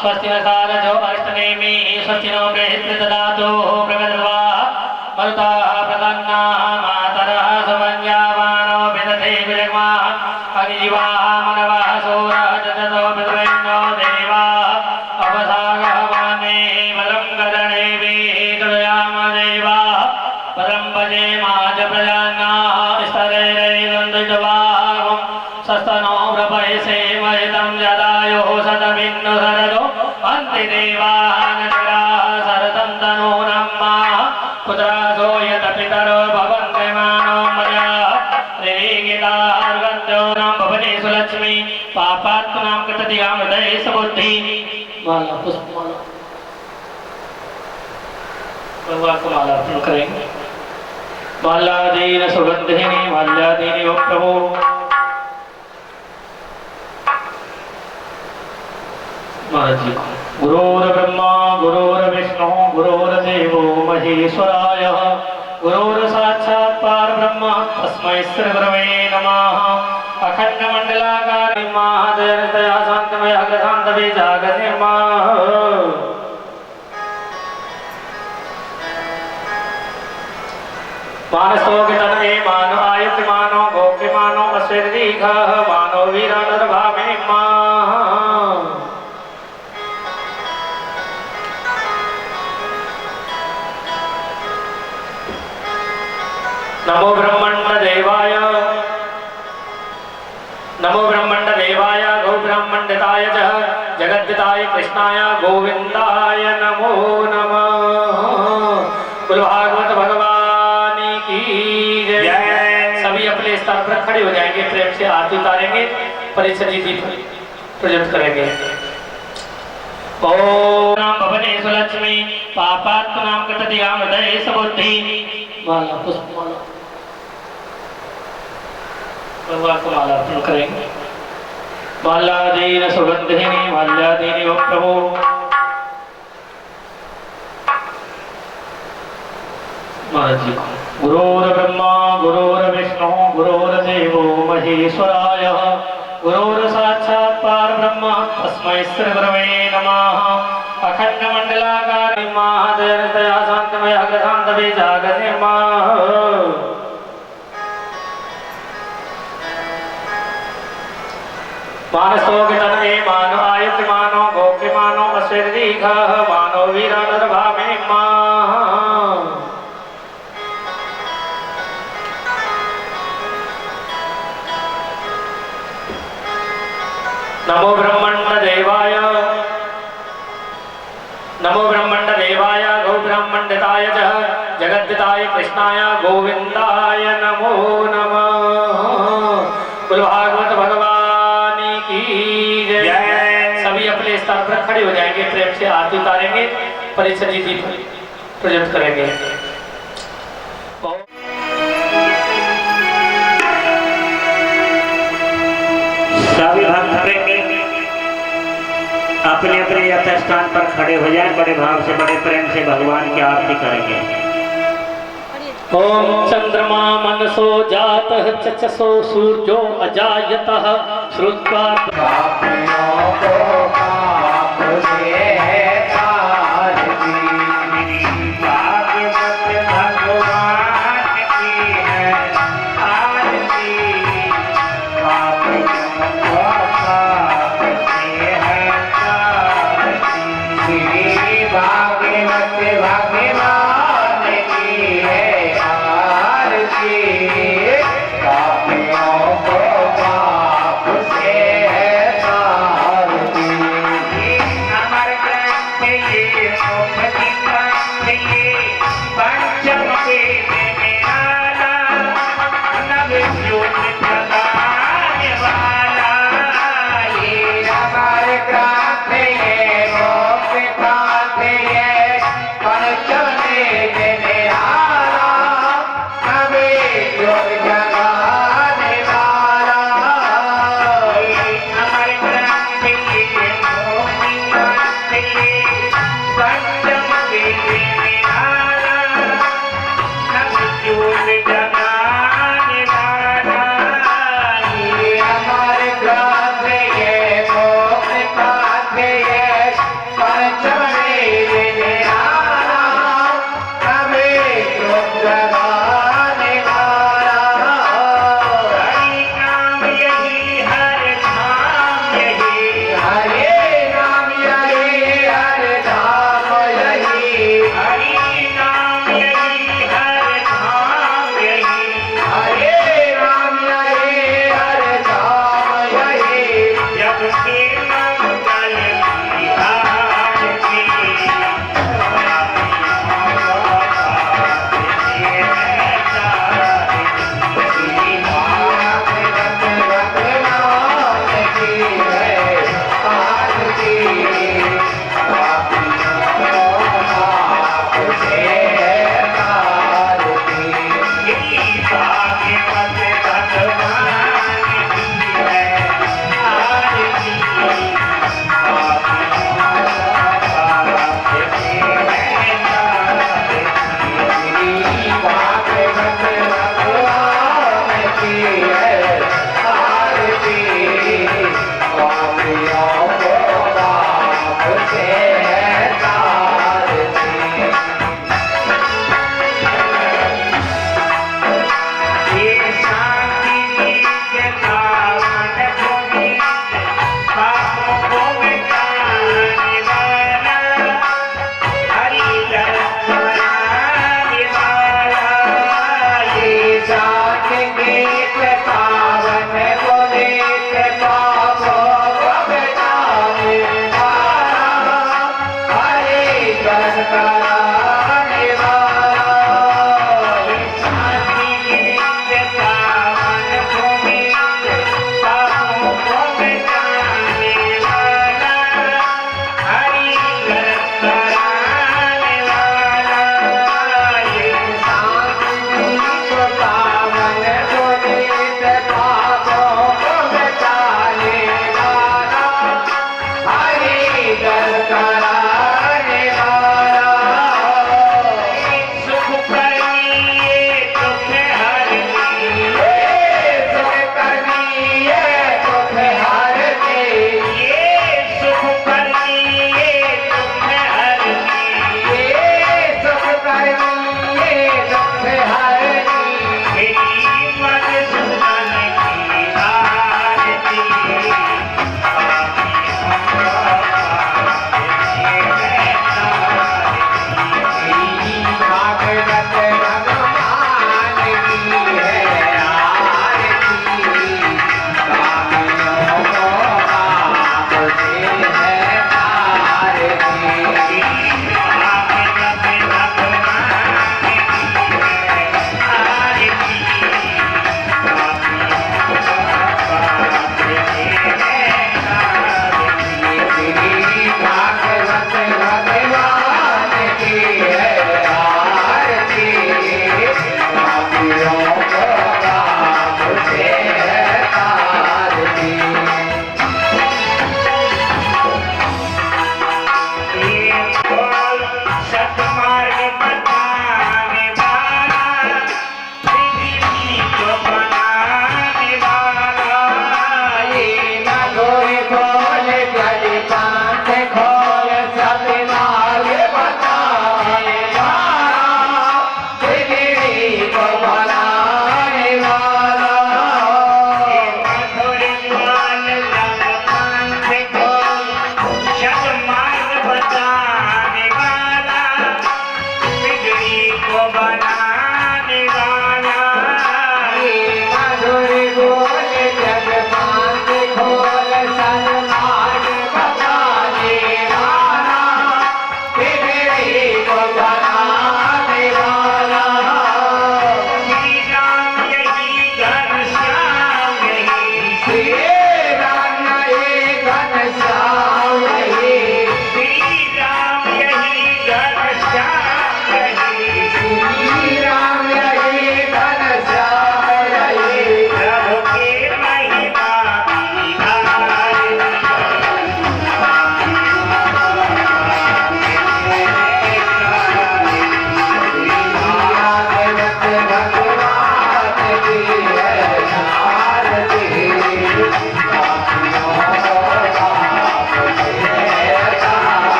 स्वस्ति न सारजो अष्टनेमि स्वस्ति नो बृहस्पति ददातु प्रगतवा मरुताः प्रदन्ना मातरः सुमन्यामानो विदधे विजग्मा अग्निजीवाः मनवः सूरः जजतो पितृन्नो देवाः अपसागहवाने भद्रं करणे तुलयाम देवाः भद्रं पजेमाच प्रजानाः स्तरैरैरन्दुजवाहं सस्तनो प्रभयसे मयितं जदायुः सतमिन्नु सरदो अन्तिदेवाः नगराः सरतं तनूनं माः पुत्रासो यत पितरो भवन्ति मानो मया ऋगीतार्गन्त्यो नाम भवने सुलक्ष्मी पापात्मनां कृतधियां हृदये सबुद्धि माला पुष्पमाला भगवान को माला अर्पण करेंगे। माल्यादीन सुगंधिनी माल्यादीनी ओ प्रभु महाराज जी गुरुर्ब्रह्मा गुरुर्विष्णु गुरुर्देवो महेश्वराय गुरुर् साक्षात् परब्रह्म तस्मै श्री गुरवे नमः। अखंड मंडलाकार महादया शांतमय अग्रशांत बीजाग निर्माः मानसो तनये मानो आयुक्तिमानो गोप्यमानो अश्वदीघः मानो वीरानुर्भावे माः नमो ब्रह्मण्ड देवाय गौ ब्रह्मण्डिताय च जगद्दिताय कृष्णाय गोविंदाय नमो नमः। कुल भागवत भगवान की जय। सभी अपने स्थान पर खड़े हो जाएंगे, प्रेम से आरती उतारेंगे, परिचय जी दीप प्रज्वलित करेंगे। ओम नाम भवने सुलक्ष्मी पापात्मनां कृतधियां हृदये सबुद्धि माला पुष्पमाला भगवान को माला अर्पण करेंगे। माल्यादीन सुगंधिनी माल्यादीनी ओ प्रभु महाराज जी गुरुर्ब्रह्मा गुरुर्विष्णु गुरुर्देवो महेश्वराय गुरुर् साक्षात् परब्रह्म तस्मै श्री गुरवे नमः। अखंड मंडलाकार महादया शांतमय अग्रशांत बीजाग निर्माः मानसो तनये मानो आयुक्तिमानो गोप्यमानो अश्वदीघः मानो वीरानुर्भावे माः नमो ब्रह्मण्ड देवाय गौ ब्रह्मण्डिताय च जगद्दिताय कृष्णाय गोविंदाय नमो नमः। कुल भागवत भगवान की जय। सभी अपने स्थान पर खड़े हो जाएंगे, प्रेम से आरती उतारेंगे, परिचय जी दीप प्रज्वलित करेंगे। सभी भक्त प्रेमी अपने अपने यथास्थान पर खड़े हो जाएं, बड़े भाव से बड़े प्रेम से भगवान की आरती करेंगे। ओम चंद्रमा मनसो जातः चक्षसो सूर्यो अजायतः श्रुत्वा के मंगल की आरती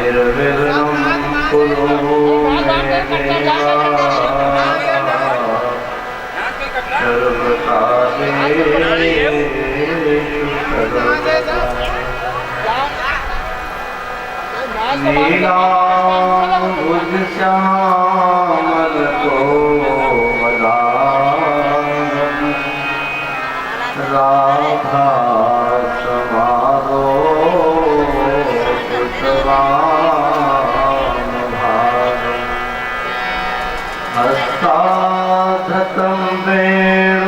निर्विघ्नं कुरु मे देवा सर्वकार्येषु सर्वदा नीलाम्बुजश्यामल कोमलांगं राधा हस्ताधृतं वेणुमतीवेद्यं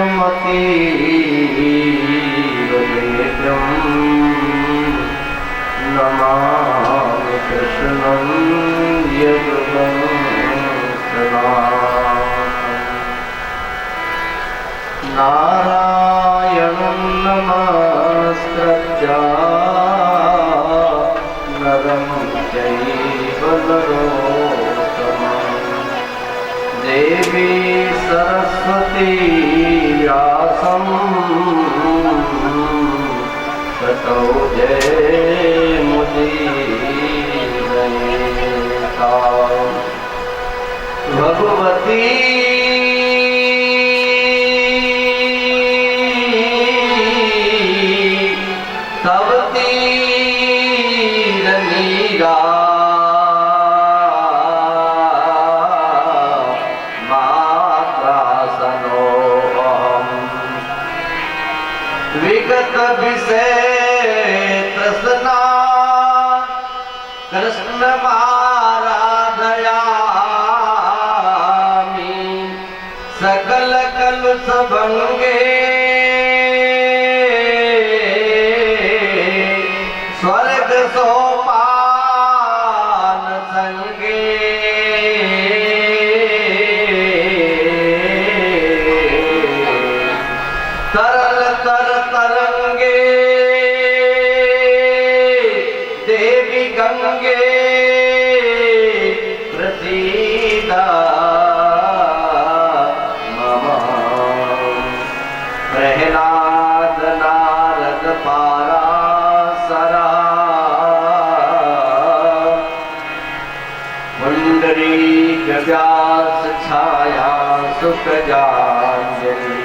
नमामि कृष्णं यदुवंशनाथम् नारायणं नमस्कृत्य नरं चैव नरोत्तमं देवी सरस्वती व्यासं ततो जयमुदीरयेताम् भगवती तव तीर मीरा विगत विषय तृष्णा कृष्ण आराधयामि सकल कलुष भंगे स्वर्ग सोपान संगे तरल तर तरंगे देवी गंगे प्रसीदा मम प्रहलाद नारद पारासरा पुंडरीक व्यास छाया सुखजांजलि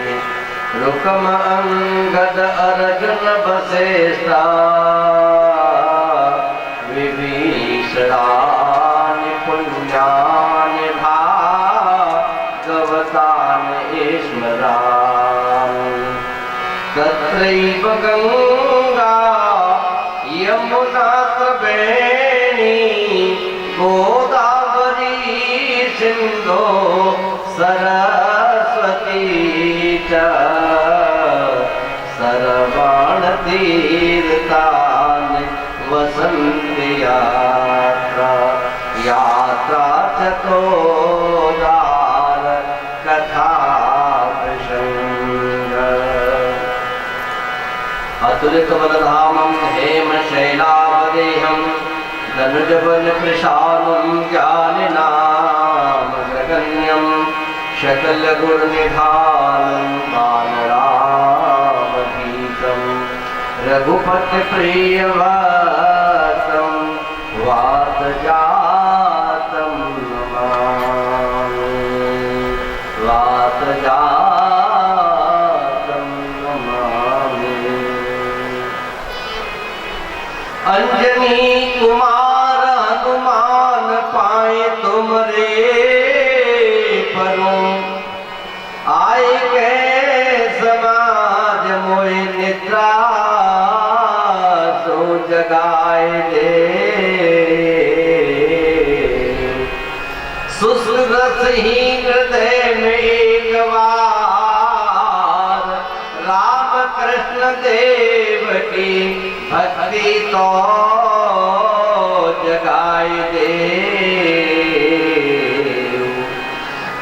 रुकम अंगद अर्जुन वसिष्ठा विभीषणानि पुण्यानि भागवतानि स्मरामि तत्रैव गंगा यमुना त्रिवेणी गोदावरी सिंधु सरस्वती च सर्वाणतीर्थानि वसन्ति यात्रा यात्रा चतुर्दार कथा प्रसंग अतुलित बलधामं हेम शैलावदेहं धनुजबल कृशानं ज्ञानिनामग्रगण्यं शकल गुणनिधानं वानरामतीतं रघुपति प्रियवरं वातजातं नमामि वातजातं नमामि अंजनी कुमार हनुमान पाए तुमरे परों आए के समाज मोहि निद्रा सो जगाए दे सुसुरसही हृदय में एक बार राम कृष्ण देव की भक्ति तो जगाए दे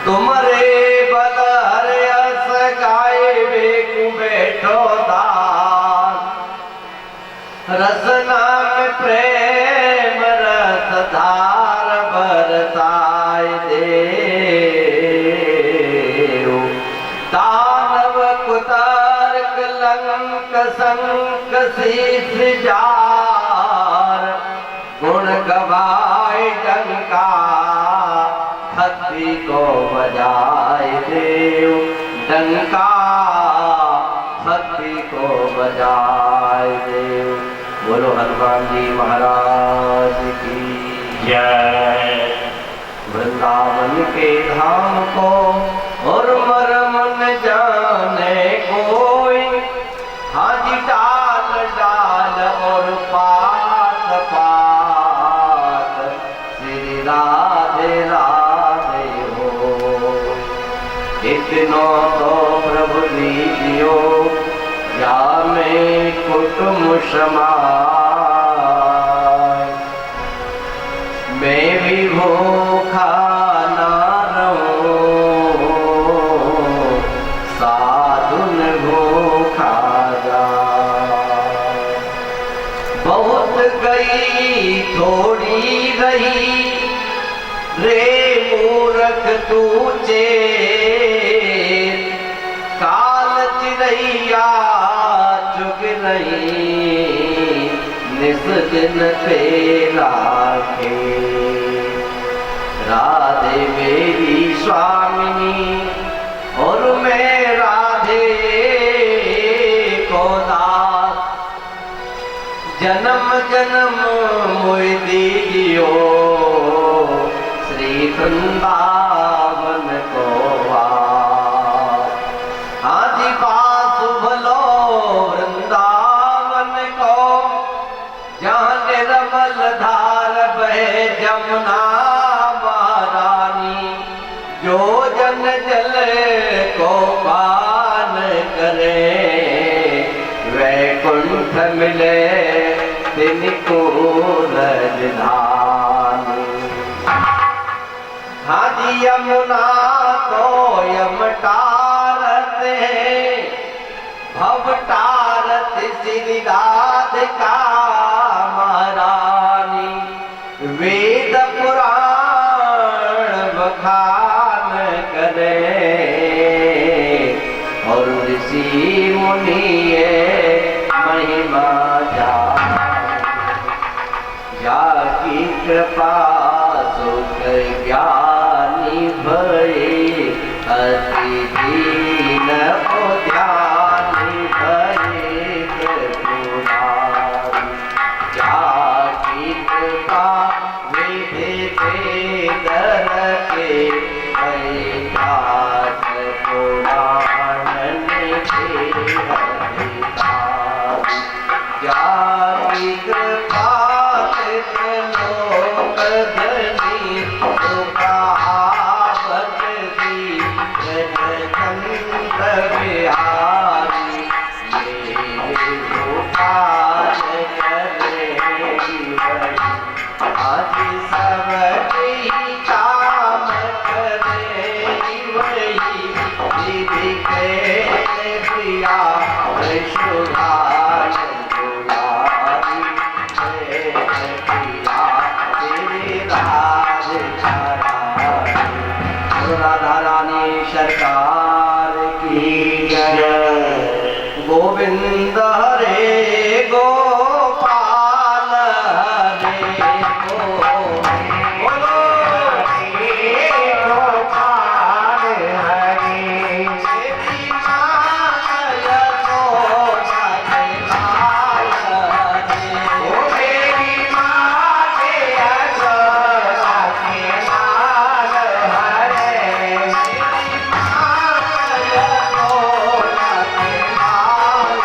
तुमरे बल हरयस गाए बेकु बैठो दास रसना में प्रेम रस धार बरसाए दे दानव कुतारक लंक संक शीश जार गुण गवाए डंका भक्ति को बजाए देव डंका भक्ति को बजाए देव। बोलो हनुमान जी महाराज की जय। वृंदावन के धाम को और मरम न जाने कोई, हाजी डाल डाल और पात पात श्री राधे राधे हो। इतनो तो प्रभु लीजियो या में कुटुम समाए, मैं भी भूखा ना रहूं साधुन भूखा जा। बहुत गई थोड़ी रही रे मूर्ख तू चेत, काल चिरैया चुग नहीं निस दिन तेरा के। राधे मेरी स्वामिनी और मैं राधे को दास, जन्म जन्म मोहि दीजियो श्री वृंदावन को वास। आदि पास भलो वृंदावन को, जहाँ निर्मल धार बहे जमुना महारानी, जो जन जल को पान करे वैकुंठ मिले तिनको राजधानी। हाजी यमुना तो यमटारत है, भवटारत श्री राधिका महारानी। वेद पुराण बखान करे और ऋषि मुनि महिमा जाकी कृपा सुख ज्ञानी भये, अति दीन ध्यानी भये त्रिपुरारी। जाकी कृपा विधि दर के जात पुराण के अधिकारी। जाकी कृपा लोक धनी सुखावत दी चंद्र बिहारी। ये गोपाल करे आज सब काम करे वही, विधि के प्रिया सुधार दुलारी। राधा रानी सरकार की जय। गोविंद हरे गोपाल हरे बोलो गोपाल हरे। श्री माय यशोदा के लाल हरे, ओ मेरी माँ के यशोदा के लाल हरे। श्री माय यशोदा के लाल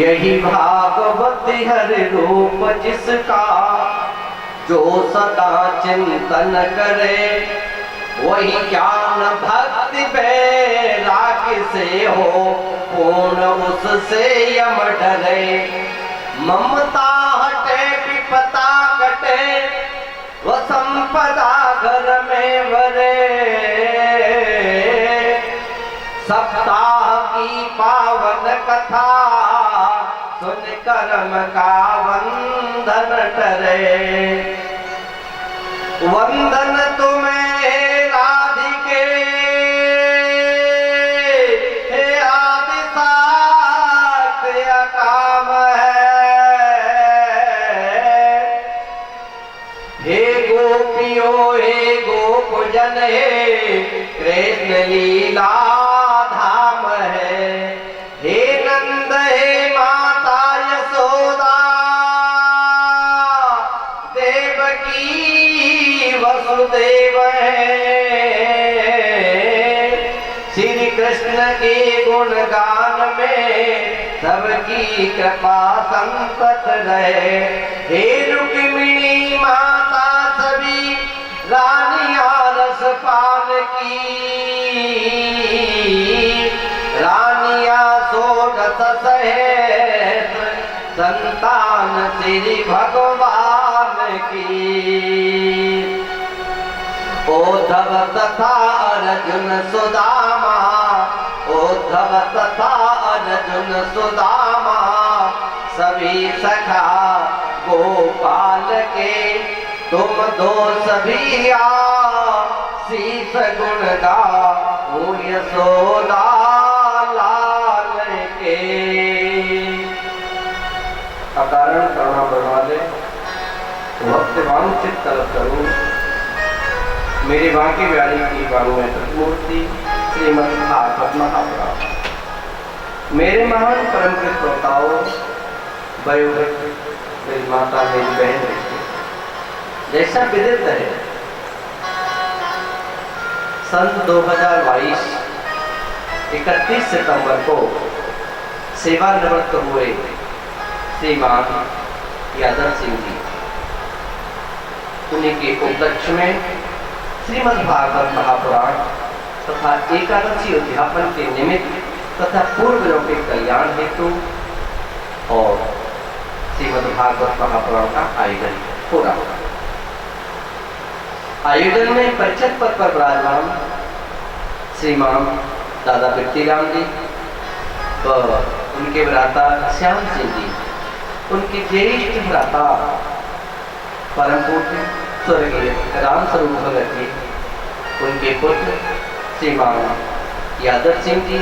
यही भागवत हर रूप जिसका, जो सदा चिंतन करे, वही ज्ञान भक्ति वैराग्य से हो, पूर्ण उससे यम डरे। ममता हटे विपता कटे, वो संपदा घर में भरे। सप्ताह की पावन कथा, सुन कर्म का वंदन टरे। वंदन तुम्हें राधिके, हे आदि साक्ष्य काम है। हे गोपियों हे गोपजन, हे कृष्ण लीला धाम है। हे नंद हे माता यशोदा, देवकी वसुदेव है। श्री कृष्ण के गुणगान में सबकी कृपा संतत रहे। हे रुक्मिणी माता सभी रानियां रसपान की, रानियां सोगत सहेत संतान श्री भगवान की। उद्धव तथा अर्जुन सुदामा, उद्धव तथा अर्जुन सुदामा, सभी सखा गोपाल के, तुम दो सभी शीस गुण गाओ यशोदा लाल के। अकारण करुणा बनवाले, भक्तिवान चित्त तरफ करूं। मेरी बांकी बिहारी की बाबू में मूर्ति श्रीमद् भागवत महापुराण। मेरे महान परम के श्रोताओं, वयोवृद्ध, मेरी माता, मेरी बहन, जैसा विदित है, सन 2022 31 सितंबर को सेवानिवृत्त हुए श्रीमान यादव सिंह जी, उन्हीं के उपलक्ष्य में श्रीमद् भागवत महापुराण तथा एकादशी उद्यापन के निमित्त तथा पूर्व के कल्याण हेतु और श्रीमद् भागवत महापुराण का आयोजन हो रहा है। आयोजन में परिषद पद पर विराजमान श्रीमान दादा बिट्टीराम जी व उनके भ्राता श्याम सिंह जी, उनके ज्येष्ठ भ्राता परम पूज्य स्वर्गीय राम स्वरूप भगत जी, उनके पुत्र श्रीमान यादव सिंह जी,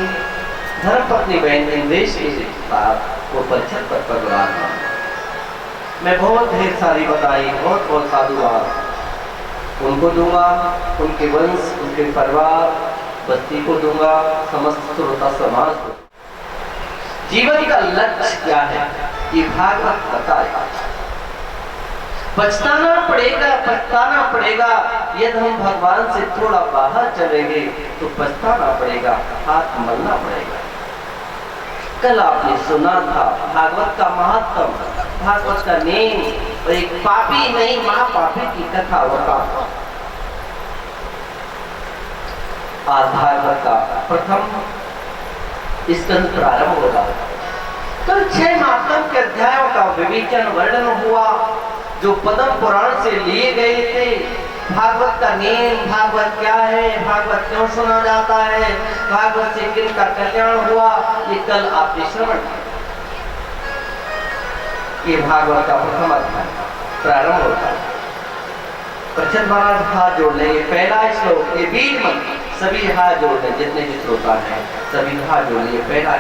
धर्मपत्नी बहन इंद्रेश के साथ वो परिषद पद पर विराजमान। मैं बहुत ढेर सारी बधाई, बहुत बहुत साधुवाद उनको दूंगा, उनके वंश, उनके परिवार, बस्ती को दूंगा, समस्त श्रोता समाज को। जीवन का लक्ष्य क्या है ये भागवत बताएगा। पछताना पड़ेगा, पछताना पड़ेगा। यदि हम भगवान से थोड़ा बाहर चलेंगे तो पछताना पड़ेगा, हाथ मलना पड़ेगा। कल आपने सुना था भागवत का महत्व, भागवत का नेम, और एक पापी नहीं महापापी की कथा होता। आज भागवत का प्रथम स्कंद प्रारंभ होगा। कल 6 महात्म के अध्यायों का विवेचन वर्णन हुआ जो पद्म पुराण से लिए गए थे। भागवत का नेम, भागवत क्या है, भागवत क्यों सुना जाता है, भागवत से किनका कल्याण हुआ, ये कल आपने श्रवण किया। ये भागवत का प्रथम अध्याय प्रारंभ होता है। परिषद महाराज हाथ जोड़ लेंगे। पहला श्लोक, ये बीज मंत्र, सभी हाथ जोड़ लें, जितने भी श्रोता हैं सभी हाथ जोड़ लेंगे। पहला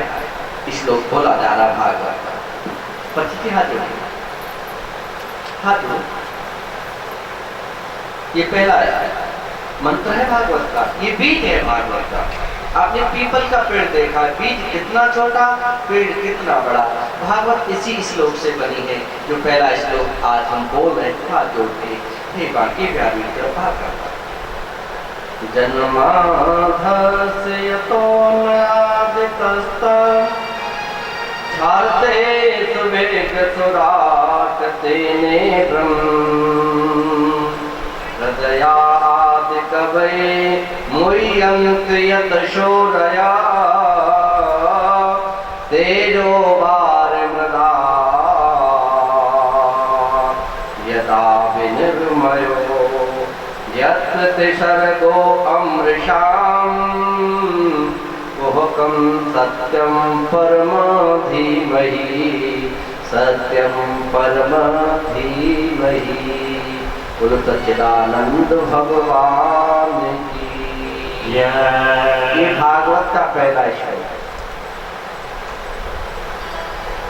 श्लोक बोला जा रहा भागवत का, परिषद हाथ जोड़ेंगे, हाथ जोड़। ये पहला मंत्र है भागवत का, ये बीज है भागवत का। आपने पीपल का पेड़ देखा, बीज कितना छोटा, पेड़ कितना बड़ा। भागवत इसी श्लोक से बनी है जो पहला श्लोक आज हम बोल रहे हैं। हाथ जोड़ के हे बाकी प्यारी कृपा करता। जन्माधस्य तो छालते सुवेग सुराट तेने ब्रह्म हृदयादि कवये मुह्यन्त यत शोरया तेजो वार मृदा यदा विनिर्मयो यत्र सर्गो अमृषाम् कुहकं सत्यं परम धीमहि सत्यं परम धीमहि। बोलो सच्चिदानंद भगवान की जय। ये भागवत का पहला श्लोक।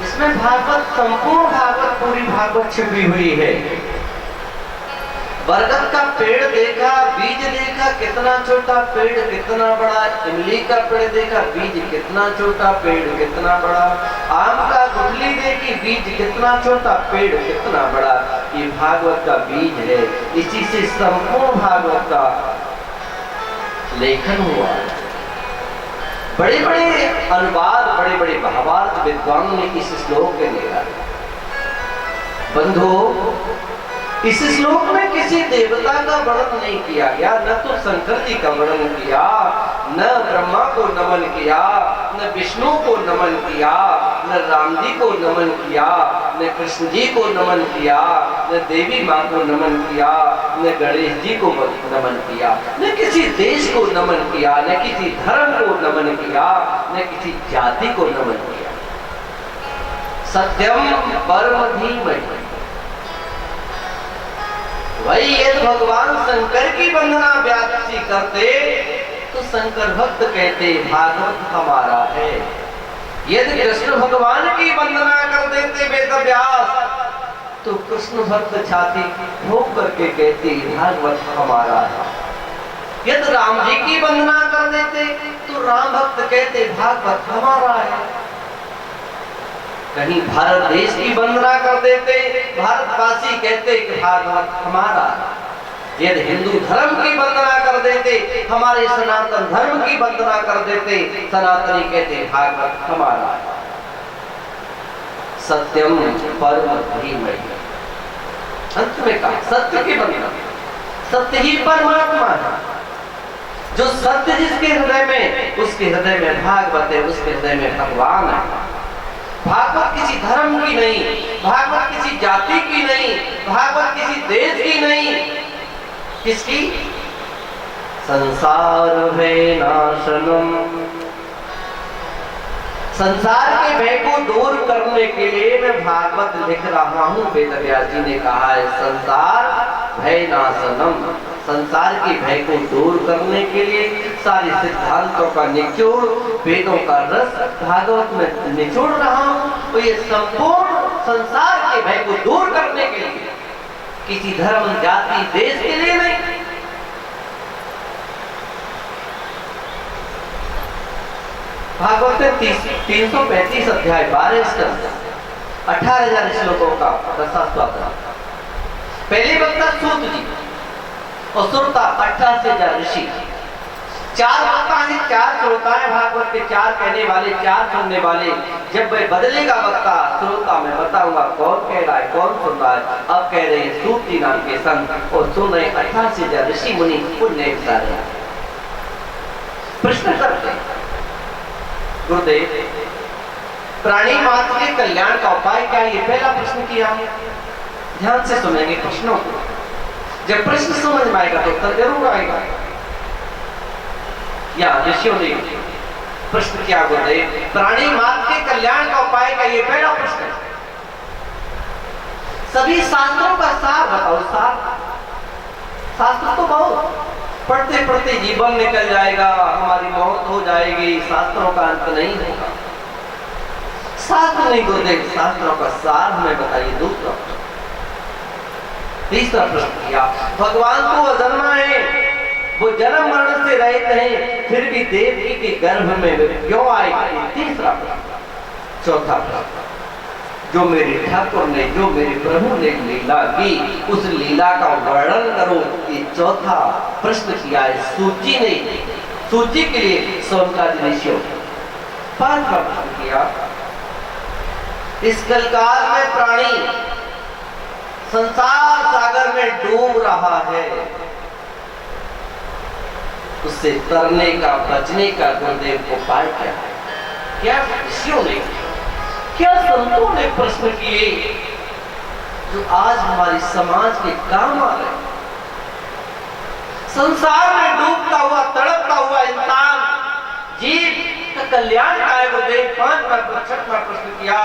इसमें भागवत संपूर्ण भागवत पूरी भागवत छिपी हुई है। बरगद का पेड़ देखा, बीज देखा, कितना छोटा पेड़ कितना बड़ा। इमली का पेड़ देखा, बीज कितना छोटा पेड़ कितना बड़ा। आम का गुठली देखी, बीज कितना छोटा पेड़ कितना बड़ा। ये भागवत का बीज है। इसी से संपूर्ण भागवत का लेखन हुआ। बड़े बड़े अनुवाद, बड़े बड़े भावार्थ विद्वानों ने इस श्लोक के लिया। बंधु, इस श्लोक में किसी देवता का वर्णन नहीं किया गया, न तो शंकर जी का वर्णन किया, न ब्रह्मा को नमन किया, न विष्णु को नमन किया, न राम जी को नमन किया, न कृष्ण जी को नमन किया, न देवी माँ को नमन किया, न गणेश जी को नमन किया, न किसी देश को नमन किया, न किसी धर्म को नमन किया, न किसी जाति को नमन किया। सत्यम परम धीमहि। वही यदि भगवान शंकर की वंदना व्यासी करते तो शंकर भक्त कहते भागवत हमारा है। यदि कृष्ण भगवान की वंदना कर देते वेद व्यास तो कृष्ण भक्त छाती ठोक करके कहते भागवत हमारा है। यदि राम जी की वंदना कर देते तो राम भक्त कहते भागवत हमारा है। कहीं भारत देश की वंदना कर देते, भारतवासी कहते कि भागवत हमारा। यदि हिंदू धर्म की वंदना कर देते, हमारे सनातन धर्म की वंदना कर देते, सनातनी कहते भागवत हमारा। सत्यम परम धीमहि। अंत में कहा सत्य की वंदना। सत्य ही परमात्मा है। जो सत्य जिसके हृदय में, उसके हृदय में भागवत है, उसके हृदय में भगवान है। भागवत किसी धर्म की नहीं, भागवत किसी जाति की नहीं, भागवत किसी देश की नहीं। किसकी? संसार भय नाशनम। संसार के भय को दूर करने के लिए मैं भागवत लिख रहा हूँ। वेद व्यास जी ने कहा है संसार भय नाशनम। संसार के भय को दूर करने के लिए सारे सिद्धांतों का निचोड़, वेदों का रस भागवत में निचोड़ रहा हूँ। तो ये संपूर्ण संसार के भय को दूर करने के लिए, किसी धर्म जाति देश के लिए नहीं। भागवत में 335 अध्याय 12 स्कंद 18,000 श्लोकों का रसास्वादन। पहले वक्ता सूत जी और श्रोता 88,000 ऋषि। 4 वक्ता हैं, 4 श्रोता है भागवत के, 4 कहने वाले, 4 सुनने वाले। जब मैं बदलेगा वक्ता श्रोता मैं बताऊंगा कौन कह रहा है, कौन सुन रहा है। अब कह रहे हैं सूत जी नाम के संत और सुन रहे 88,000 ऋषि मुनि पुण्य सारे। प्रश्न करते गुरुदेव, प्राणी मात्र के कल्याण का उपाय क्या है? ये पहला प्रश्न किया। ध्यान से सुनेंगे प्रश्नों को। जब प्रश्न समझ में आएगा तो उत्तर जरूर आएगा। या ऋषियों ने प्रश्न किया गुरुदेव, प्राणी मात्र के कल्याण का उपाय क्या? ये पहला प्रश्न। सभी शास्त्रों का सार बताओ। सार शास्त्र तो बहुत पढ़ते पढ़ते जीवन निकल जाएगा, हमारी मौत हो जाएगी, शास्त्रों का अंत नहीं होगा। शास्त्र नहीं गुरुदेव, शास्त्रों का सार हमें बताइए। दूसरा तीसरा प्रश्न किया, भगवान को अजन्मा है, वो जन्म मरण से रहित हैं, फिर भी देवकी के गर्भ में क्यों आए? तीसरा प्रश्न। चौथा प्रश्न, जो मेरे ठाकुर ने, जो मेरे प्रभु ने लीला की, उस लीला का वर्णन करो। ये चौथा प्रश्न किया है सूची ने। सूची के लिए सोनकादि ऋषियों। पांचवा प्रश्न किया, इस कलकाल में प्राणी संसार सागर में डूब रहा है, उससे तरने का, बचने का गुरुदेव उपाय क्या है? क्या ऋषियों ने, क्या संतों ने प्रश्न किए जो आज हमारी समाज के काम आ रहे? संसार में डूबता हुआ, तड़पता हुआ इंसान, जीव का कल्याण का है गुरुदेव। 5वां प्रश्न किया,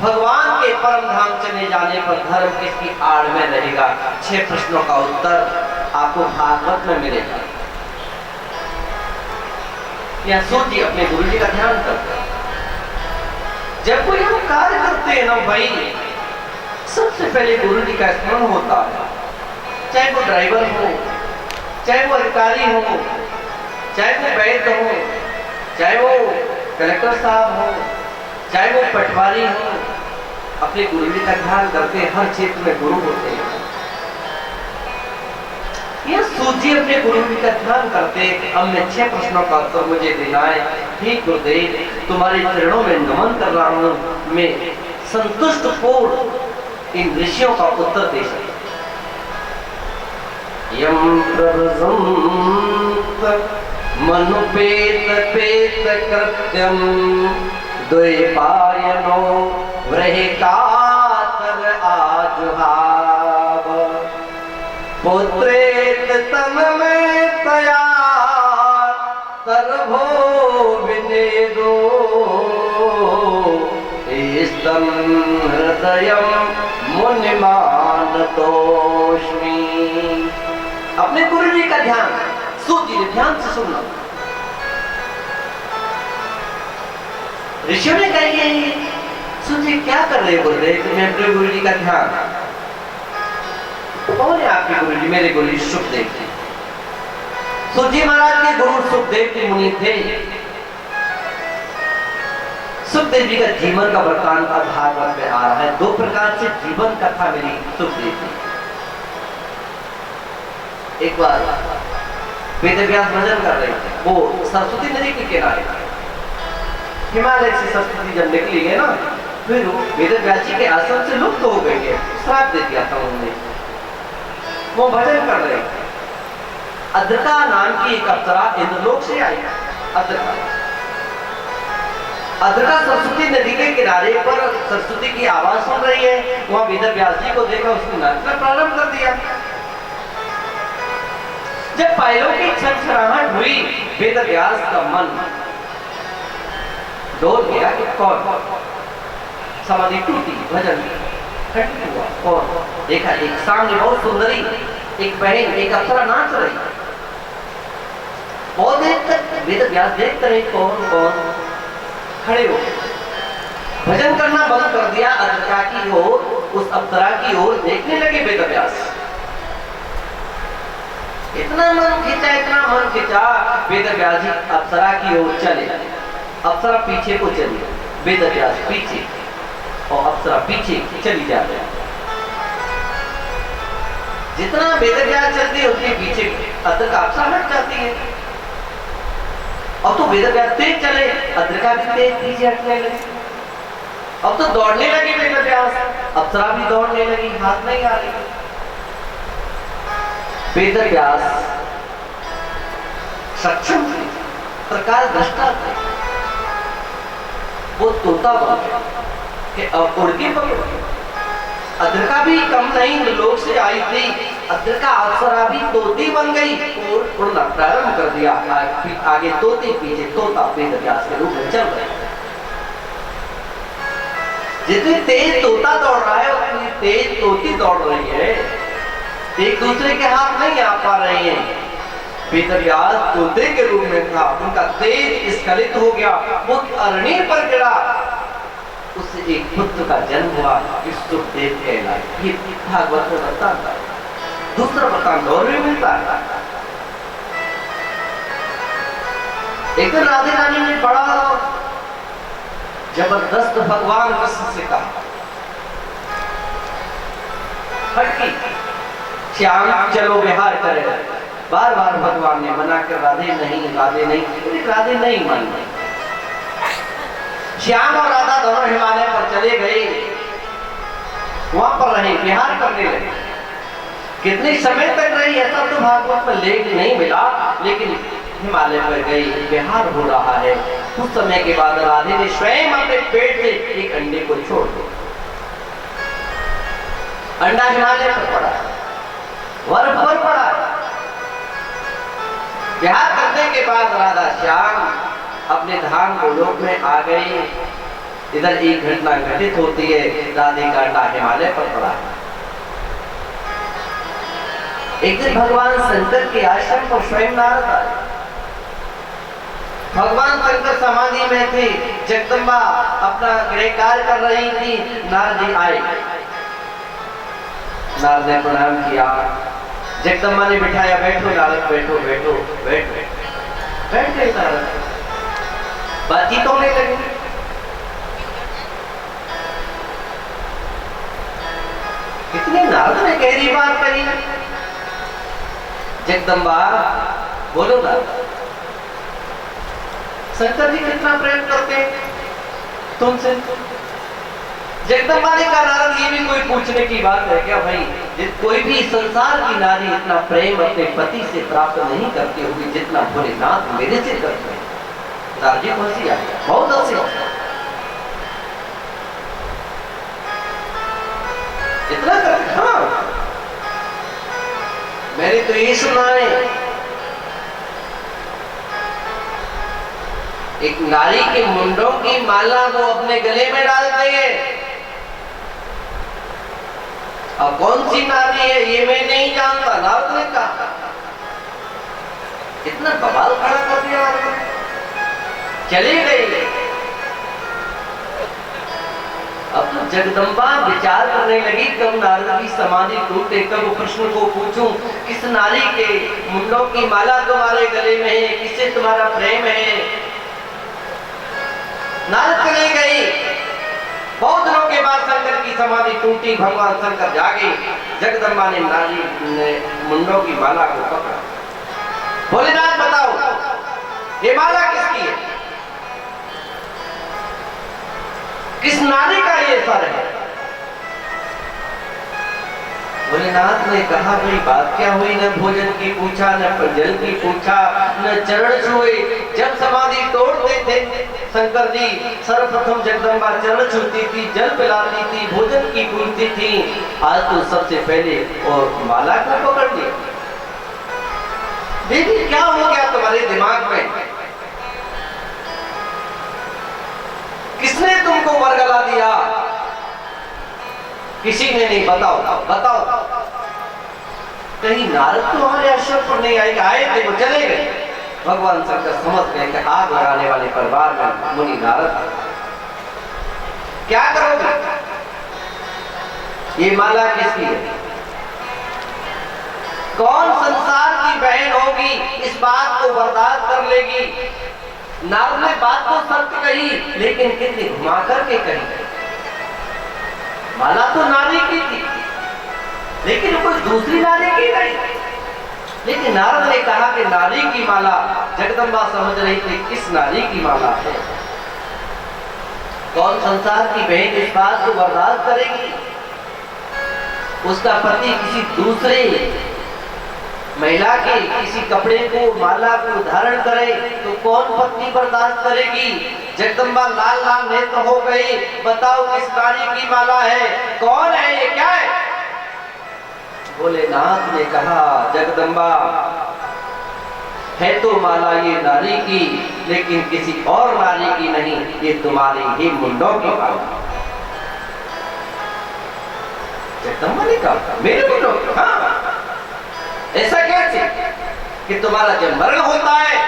भगवान के परम धाम चले जाने पर धर्म किसकी आड़ में रहेगा? 6 प्रश्नों का उत्तर आपको भागवत में मिलेगा। या सोचिए, अपने गुरु जी का ध्यान करते हैं। जब कोई हम कार्य करते हैं ना भाई, सबसे पहले गुरु जी का स्मरण होता है। चाहे वो ड्राइवर हो, चाहे वो अधिकारी हो, चाहे वो वैद्य हो, चाहे वो कलेक्टर साहब हो, चाहे वो पटवारी हो, अपने गुरु जी का ध्यान करते हैं। हर क्षेत्र में गुरु होते हैं। ये सोचिए, अपने गुरु जी का ध्यान करते हैं। अब मैं 6 प्रश्नों का उत्तर मुझे देना है। हे गुरुदेव, तुम्हारे चरणों में नमन कर रहा हूं, मैं संतुष्ट पूर्ण इन ऋषियों का उत्तर दे सकता। यम प्रवसंत मनुपेत पेत कृत्यम द्वैपायनो व्रहेकातर आजुहाव पुत्रेत तन में तया तरभो विनेदो स्तम हृदयम मुनिमान तोष्मी। अपने गुरु जी का ध्यान सोचिए, ध्यान से सुनना। ऋषियों ने कही, सोचिए क्या कर रहे गुरुदेव? मैं अपने गुरु जी का ध्यान। कौन है आपके गुरु जी? मेरे गुरु जी सुखदेव जी। सुखजी महाराज के गुरु सुखदेव जी मुनि थे। सुखदेव जी का जीवन का वृत्तांत भागवत में आ रहा है। 2 प्रकार से जीवन कथा मिली सुखदेव जी। एक बार वेदव्यास भजन कर रहे थे, वो सरस्वती नदी के किनारे। हिमालय से सरस्वती जब निकली है ना, फिर वेदव्यास जी के आश्रम से लुप्त हो गई है, श्राप दे दिया था उन्होंने। वो भजन कर रहे थे। अद्रिका नाम की एक अप्सरा इंद्रलोक से आई। अद्रिका सरस्वती नदी के किनारे पर सरस्वती की आवाज सुन रही है। वहां वेदव्यास जी को देखा, उसने नाचना प्रारंभ कर दिया। जब पायलों की छरछराहट हुई, वेदव्यास का मन डोल गया कि कौन? समाधि टूटी, भजन खंडित हुआ। कौन? देखा एक सामने बहुत सुंदरी एक बहन, एक अप्सरा नाच रही। बहुत देर तक वेदव्यास देखते रहे कौन कौन। खड़े हो भजन करना बंद कर दिया। अद्रिका की ओर, उस अप्सरा की ओर देखने लगे वेदव्यास। इतना मन खिंचा, वेदव्यास जी अप्सरा की ओर चले। अप्सरा पीछे को चली, वेदव्यास पीछे और अप्सरा पीछे चली जाती है। जितना वेदव्यास चलती है उतनी पीछे अद्रिका अप्सरा हट जाती है। अब तो वेदव्यास तेज चले, अद्रिका भी तेज पीछे हटने लगी। अब तो दौड़ने लगी वेदव्यास, अप्सरा भी दौड़ने लगी, हाथ नहीं आ रही। वेदव्यास सक्षम थे, प्रकार दृष्टा थे। वो तोता बन गया कि अब उड़ के पकड़ो। अद्रिका भी कम नहीं, लोक से आई थी। अद्रिका अप्सरा भी तोती बन गई और उड़ना प्रारंभ कर दिया। आगे तोते, पीछे तोता वेदव्यास के रूप में चल रहे। जितनी तेज तोता दौड़ रहा है उतनी तेज तोती दौड़ रही है। एक दूसरे के हाथ नहीं आ पा रहे हैं। वेदव्यास तोते के रूप में था, उनका तेज स्खलित हो गया, वो अरण्य पर गिरा। उससे एक पुत्र का जन्म हुआ, जिस सुखदेव कहलाए। ये भागवत में वृत्तांत है। दूसरा वृत्तांत और भी मिलता है। एक दिन राधे रानी ने बड़ा जबरदस्त भगवान कृष्ण से कहा, हटकी श्याम चलो विहार करें। बार बार भगवान ने मना कर राधे नहीं, राधे नहीं, राधे नहीं मानी। श्याम और राधा दोनों हिमालय पर चले गए, वहां पर रहे, विहार करने लगे। कितने समय तक रही ऐसा तो भागवत में लेख नहीं मिला, लेकिन हिमालय पर गई, विहार हो रहा है। कुछ समय के बाद राधे ने स्वयं अपने पेट से एक अंडे को छोड़ दिया। अंडा हिमालय पर पड़ा, बर्फ पर पड़ा। विहार करने के बाद राधा श्याम अपने धाम गोलोक में आ गई। इधर एक घटना घटित होती है, राधे का अंडा हिमालय पर पड़ा। एक दिन भगवान शंकर के आश्रम पर स्वयं नारद आए। भगवान शंकर समाधि में थे, जगदम्बा अपना गृह कार्य कर रही थी, नारद जी आए। नारद ने प्रणाम किया, जगदम्बा ने बिठाया, बैठो नारद, बैठो बैठो बैठो। बैठ गए नारद, बातचीत होने लगी। कितनी नारद ने गहरी बात कही। जगदम्बा बोलो ना, शंकर जी कितना प्रेम करते तुमसे। जगदम्बा ने कहा, नारद ये भी कोई पूछने की बात है क्या भाई? कोई भी संसार की नारी इतना प्रेम अपने पति से प्राप्त नहीं करती होगी जितना भोलेनाथ मेरे से करते हैं। नारद जी को हंसी आ गया, बहुत हंसी। इतना करते? हाँ, मैंने तो ये सुना है, एक नारी के मुंडों की माला वो अपने गले में डालते हैं। अब कौन सी नारी है ये मैं नहीं जानता, नारद ने कहा। इतना बवाल खड़ा कर दिया नारद ने, चली गई। अब तो जगदम्बा विचार करने लगी, कब नारद की समाधि टूटे, कब कृष्ण को पूछूं किस नारी के मुंडों की माला तुम्हारे गले में है, किससे तुम्हारा प्रेम है। नारद चली गई। बहुत दिनों के बाद शंकर की समाधि टूटी, भगवान शंकर जागे। जगदम्बा ने नारी ने मुंडों की माला को पकड़ा। भोलेनाथ बताओ ये माला किसकी है? किस नारी का ये सर है? भोलेनाथ ने कहा, भाई बात क्या हुई? न भोजन की पूछा, न जल की पूछा, न चरण छुए। जब समाधि तोड़ते थे शंकर जी, सर्वप्रथम जगदम्बा चरण छूती थी, जल पिलाती थी, भोजन की पूछती थी। आज तो सबसे पहले और माला को पकड़ लिया। देखिए क्या हो गया तुम्हारे दिमाग में? किसने तुमको वरगला दिया? किसी ने नहीं। बताओ बताओ। कहीं नारद तो हमारे आश्रम पर नहीं आए? आए थे वो चले गए। भगवान शंकर समझ गए कि आग लगाने वाले परिवार में मुनि नारद। क्या करोगे? ये माला किसकी है? कौन संसार की बहन होगी इस बात को बर्दाश्त कर लेगी? नारद ने बात तो सत्य कही, लेकिन कितनी घुमा करके कही। माला तो नारी की थी, लेकिन कोई दूसरी नारी की नहीं। लेकिन नारद ने कहा कि नारी की माला। जगदम्बा समझ रही थी किस नारी की माला है। कौन संसार की बहन इस बात को बर्दाश्त करेगी? उसका पति किसी दूसरे महिला के किसी कपड़े को, माला को धारण करे तो कौन पत्नी बर्दाश्त करेगी? जगदम्बा लाल लाल नेत्र हो गई। बताओ किस नारी की माला है? कौन है ये? क्या है? भोलेनाथ ने कहा, जगदम्बा है तो माला ये नारी की, लेकिन किसी और नारी की नहीं, ये तुम्हारी ही मुंडों की माला। जगदम्बा ने कहा, मेरे मुंडों की? हाँ, ऐसा कैसे कि तुम्हारा जब मरण होता है,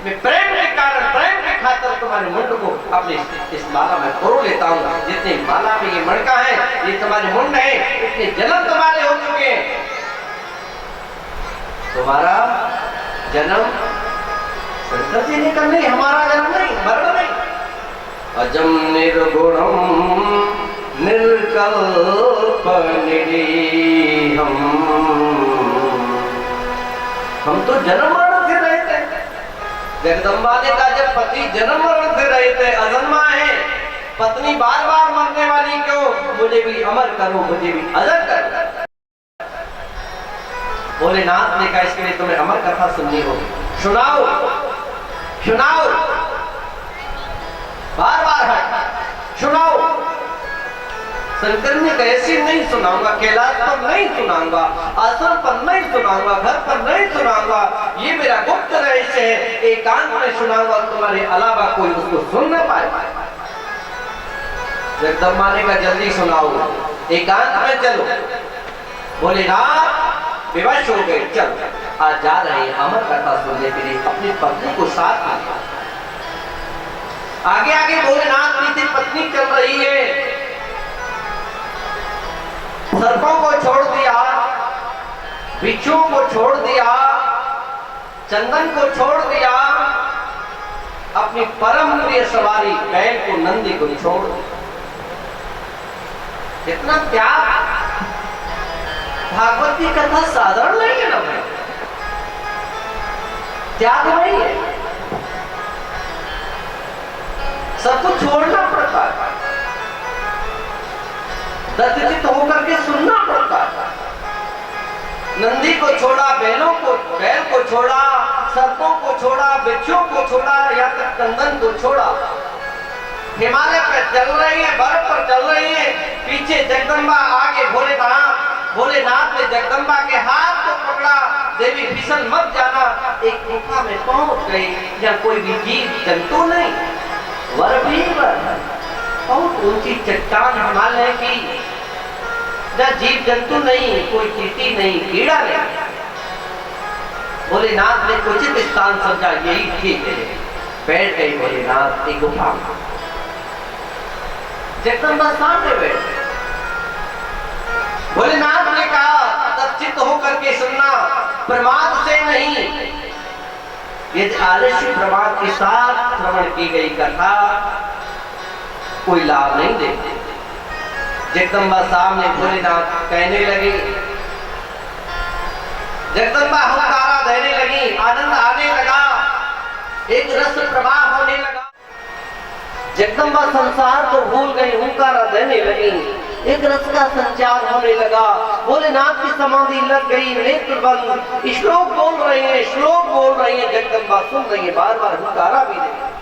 मैं प्रेम के कारण, प्रेम के खातिर तुम्हारे मुंड को अपने इस माला में परो लेता हूँ। जितने माला में ये मणका है, ये तुम्हारे मुंड है, इतने जन्म तुम्हारे हो चुके हैं। तुम्हारा जन्म शंकर जी ने कर नहीं, हमारा जन्म नहीं, मरण नहीं। अजम निर्गुणम निर्कल्प निरीहम। हम तो जन्म मरण से रहते हैं, जगदम्बा ने कहा जब पति जन्म मरण से रहे थे, अजन्मा है, पत्नी बार बार मरने वाली क्यों? मुझे भी अमर करो, मुझे भी अजर करो। भोलेनाथ ने कहा इसके लिए तुम्हें अमर कथा सुननी होगी। सुनाओ सुनाओ, बार बार हट सुनाओ। शंकर ने कहा ऐसी नहीं सुनाऊंगा, कैलाश पर नहीं सुनाऊंगा, आश्रम पर नहीं सुनाऊंगा, घर पर नहीं सुनाऊंगा, ये मेरा गुप्त रहस्य है, एकांत में सुनाऊंगा, तुम्हारे अलावा कोई उसको सुन न पाए। जगदम्बा ने कहा जल्दी सुनाओ, एकांत में चलो। भोलेनाथ विवश हो गए, चल आज जा रहे हैं अमर कथा सुनने के लिए, अपनी पत्नी को साथ में। आगे आगे भोलेनाथ की पत्नी चल रही है, सर्पों को छोड़ दिया, बिच्छुओं को छोड़ दिया, चंदन को छोड़ दिया, अपनी परम प्रिय सवारी बैल को, नंदी को छोड़ दिया। इतना त्याग, भागवत की कथा साधारण नहीं है ना भाई, त्याग नहीं है, सब कुछ छोड़ना पड़ता है, दत्तचित होकर के सुनना पड़ता है। नंदी को छोड़ा, बैल को छोड़ा, सर्पों को छोड़ा, बिच्छुओं को छोड़ा, या तक चंदन को छोड़ा। हिमालय पर चल रही है, बर्फ पर चल रही है, पीछे जगदम्बा, आगे भोलेनाथ। भोलेनाथ ने जगदम्बा के हाथ को पकड़ा, देवी फिसल मत जाना। एक गुफा में पहुंच गई, जहाँ कोई भी जीव जंतु नहीं, वर भी वर, बहुत ऊंची चट्टान हिमालय की, जहाँ जीव जंतु नहीं, कोई चींटी नहीं, कीड़ा नहीं। भोलेनाथ ने उचित स्थान समझा, यही ठीक है, बैठ गई भोलेनाथ की गुफा में। जगदम्बा सामने बैठ। भोलेनाथ ने कहा सचित होकर के सुनना, प्रमाद से नहीं, यदि आलस्य प्रमाद के साथ श्रवण की गई कथा कोई लाभ नहीं देती। जगदम्बा सामने भोलेनाथ कहने लगे, जगदम्बा हुंकारा देने लगी, आनंद आने लगा, एक रस प्रवाह होने लगा। जगदम्बा संसार को भूल गई, हुंकारा देने लगी, एक रस का संचार होने लगा। भोलेनाथ की समाधि लग गई, नेत्र बंद, श्लोक बोल रहे हैं, श्लोक बोल रही है, जगदम्बा सुन रही है, बार बार हुंकारा भी दे।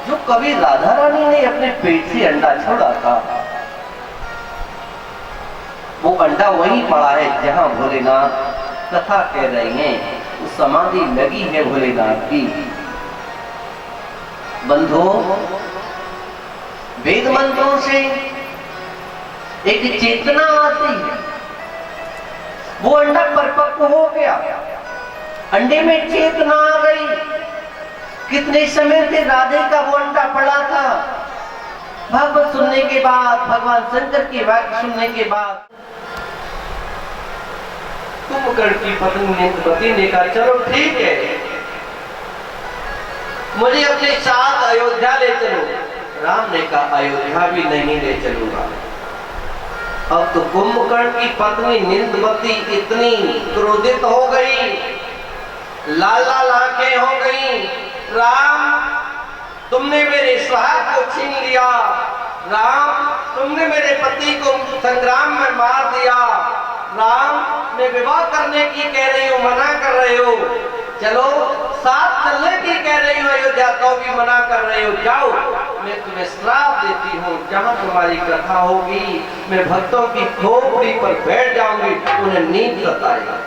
जो कभी राधा रानी ने अपने पेट से अंडा छोड़ा था, वो अंडा वहीं पड़ा है जहां भोलेनाथ कथा कह रहे हैं, वो समाधि लगी है भोलेनाथ की। बंधो, वेद मंत्रों से एक चेतना आती है, वो अंडा परिपक्व हो गया, अंडे में चेतना आ गई। कितने समय से राधे का वो अंडा पड़ा था, भागवत सुनने के बाद, भगवान शंकर की वाक्य सुनने के बाद, कुंभकर्ण की पत्नी ने कहा चलो ठीक है, मुझे अपने साथ अयोध्या ले चलो। राम ने कहा अयोध्या भी नहीं ले चलूंगा। अब तो कुंभकर्ण की पत्नी निंदवती इतनी क्रोधित हो गई, लाल लाल आंखें हो गई। राम, तुमने मेरे सुहाग को छीन लिया, राम तुमने मेरे पति को संग्राम में मार दिया, राम मैं विवाह करने की कह रही हूँ, मना कर रहे हो, चलो साथ चलने की कह रही हूँ अयोध्या, तो भी मना कर रहे हो, जाओ मैं तुम्हें श्राप देती हूँ, जहाँ तुम्हारी कथा होगी मैं भक्तों की खोपड़ी पर बैठ जाऊंगी, उन्हें नींद सताएगी।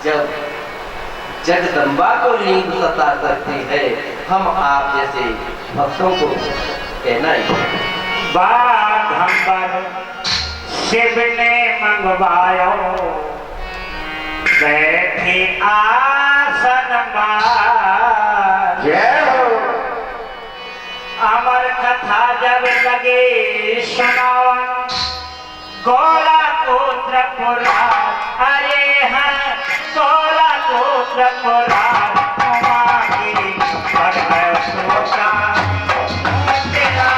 जब जगदम्बा को नींद सता सकती है, हम आप जैसे भक्तों को कहना ही। बाघंबर शिव ने मंगवायो, बैठी आसन मार। जय हो। अमर कथा जब लगे सुनावन, गोला पुत्र पुराण, अरे हाँ गोला पुत्र पुराण, उमा की पर सोचा तेरा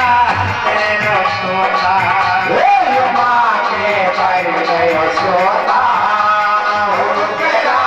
तेरा सोचा, उमा के पर सोता तेरा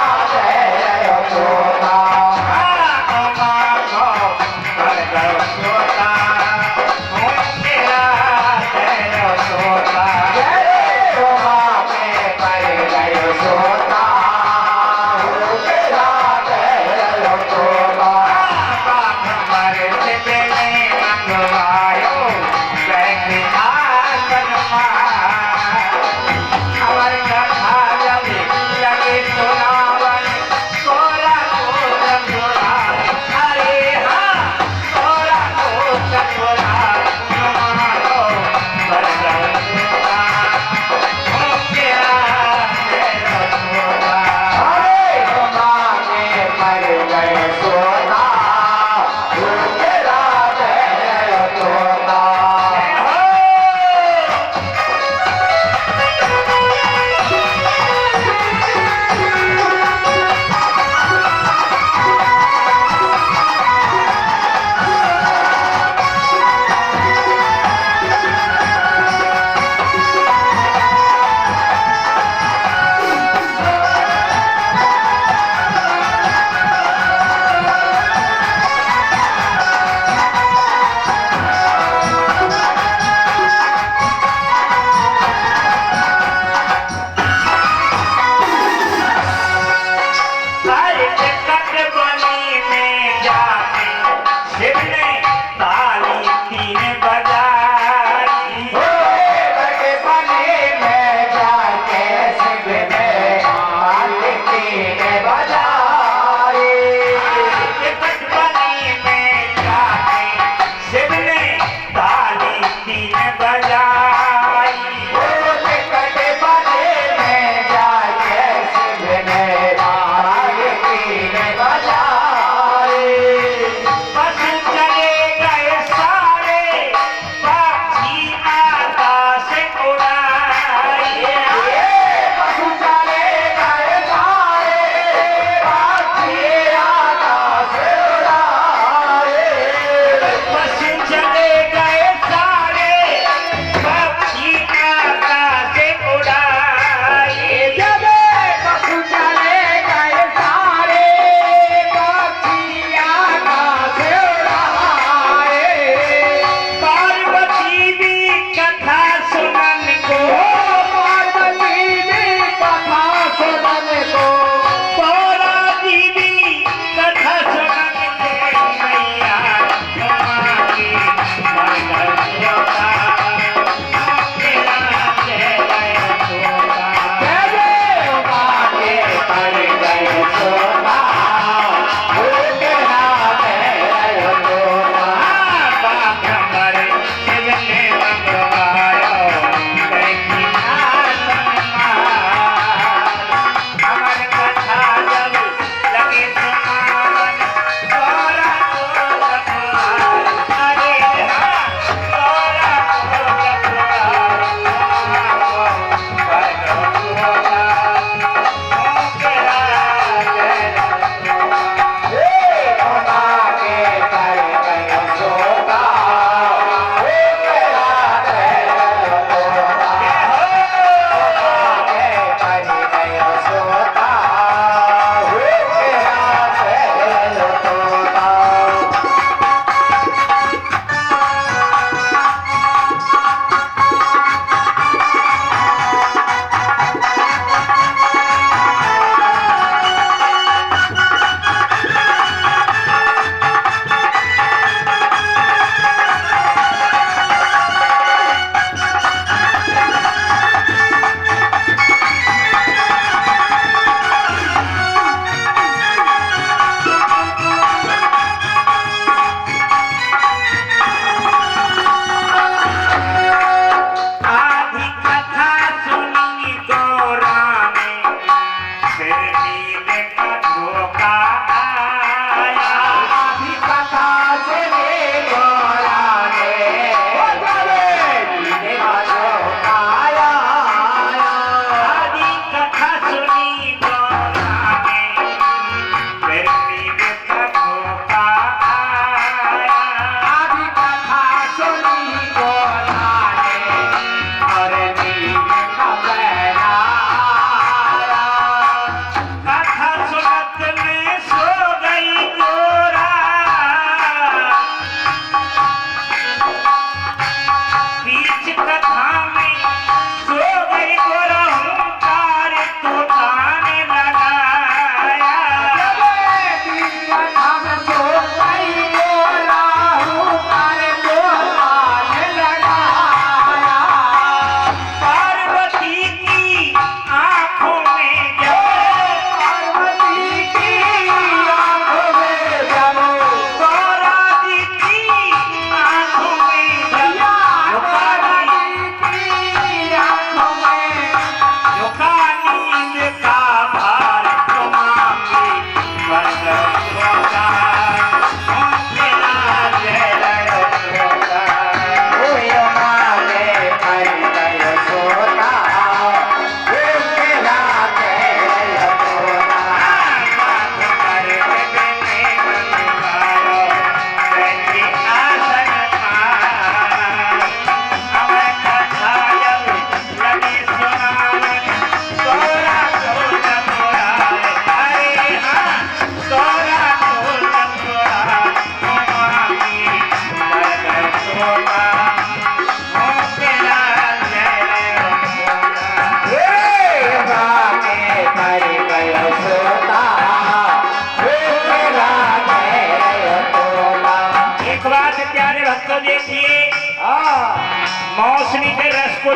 मौसमी के रस को